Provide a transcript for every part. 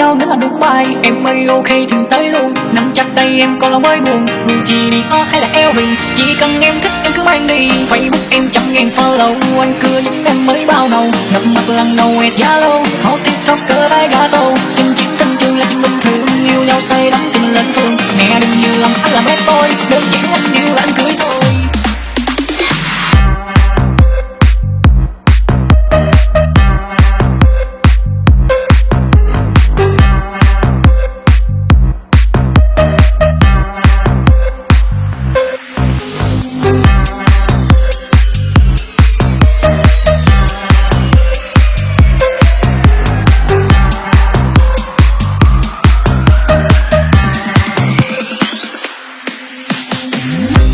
nhau nữa là đúng bài. Em ơi ok thì tới luôn, nắm chặt tay em còn là mới buồn. Gucci Dior hay là LV, chỉ cần em thích em cứ mang đi. Facebook em 100.000 follow, anh cưa những em mới bao đầu. Gặp mặt lần đầu ẹt Zalo, hot tiktoker vai gato. Chân chính tình trường là chuyện bình thường, yêu nhau say đắm tình lên phường. Mẹ đừng hiểu lầm anh là bad boy, đơn giản anh yêu là anh cưới thôi.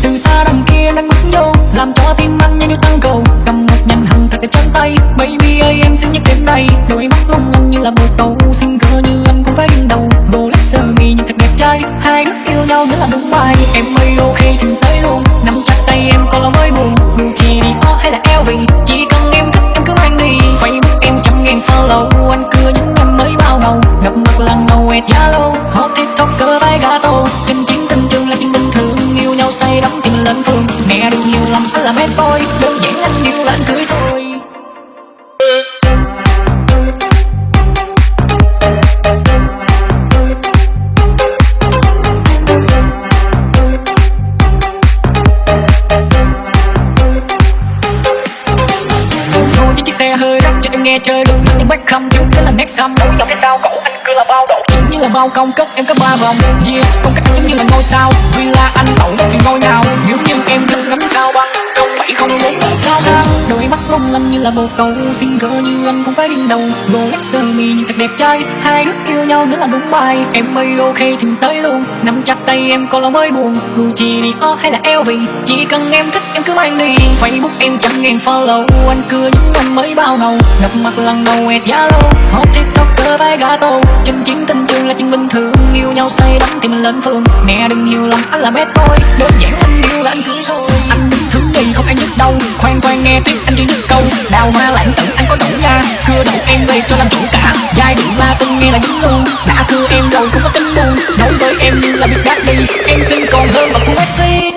Từ xa đằng kia đang bước vô, làm cho tim anh nhanh như tăng cầu. Cầm một nhành hồng thật đẹp trên tay, baby ơi em xinh nhất đêm nay. Đôi mắt long lanh như là bồ câu, xinh cơ như anh cũng phải đương đầu. Rolex sơ mi nhìn thật đẹp trai, hai đứa yêu nhau nữa là đúng bài. Em ơi ok thì tới luôn, nắm chặt tay em còn là mới buồn. Gucci Dior hay là LV, chỉ cần em thích em cứ mang đi. Facebook em 100.000 follow, anh cưa những em mới bao đầu. Gặp mặt lần đầu ẹt Zalo, hot tiktoker vai gato. Chân chính tình trường là chuyện bình thường, yêu nhau say đắm thì mình lên phường. Mẹ đừng hiểu lầm anh là bad boy, đơn giản anh yêu là anh cưới thôi. Ngồi trên chiếc xe hơi đắt cho em nghe chơi được những bách khăm dương cái là nét xăm. Mỗi dòng em đau cổ anh cứ là bao độ, giống như là bao công cất em có 3 vòng. Yeah, phong cách giống như là ngôi sao, villa anh tậu em ngôi nào. Nếu như em thích ngắm sao băng, 0704 sao thang. Đôi mắt long lanh như là bồ câu, xinh cơ như anh cũng phải điên đầu. Rolex sơ mi nhìn thật đẹp trai, hai đứa yêu nhau nữa là đúng bài. Em ơi ok thì tới luôn, nắm chặt tay em còn là mới buồn. Gucci Dior hay là LV, chỉ cần em thích em cứ mang đi. Facebook em 100.000 follow, anh cưa những em mới bao đầu. Gặp mặt lần đầu ẹt Zalo, hot tiktoker vai gato. Chân chính tình trường là chuyện bình thường, yêu nhau say đắm thì mình lên phường. Mẹ đừng hiểu lầm anh là bad boy, đơn giản anh yêu là anh cưới thôi. Anh đứng thứ gì không ai nhức đâu, khoan khoan nghe tiếp anh chỉ đứt câu. Đào hoa lãng tử anh có đủ nha, cưa đậu em về cho làm chủ cả. Giai điệu Latin nghe là dính luôn, đã cưa em rồi không có tính buồn. Đối với em như là Big Daddy, em xinh còn hơn và của Messi.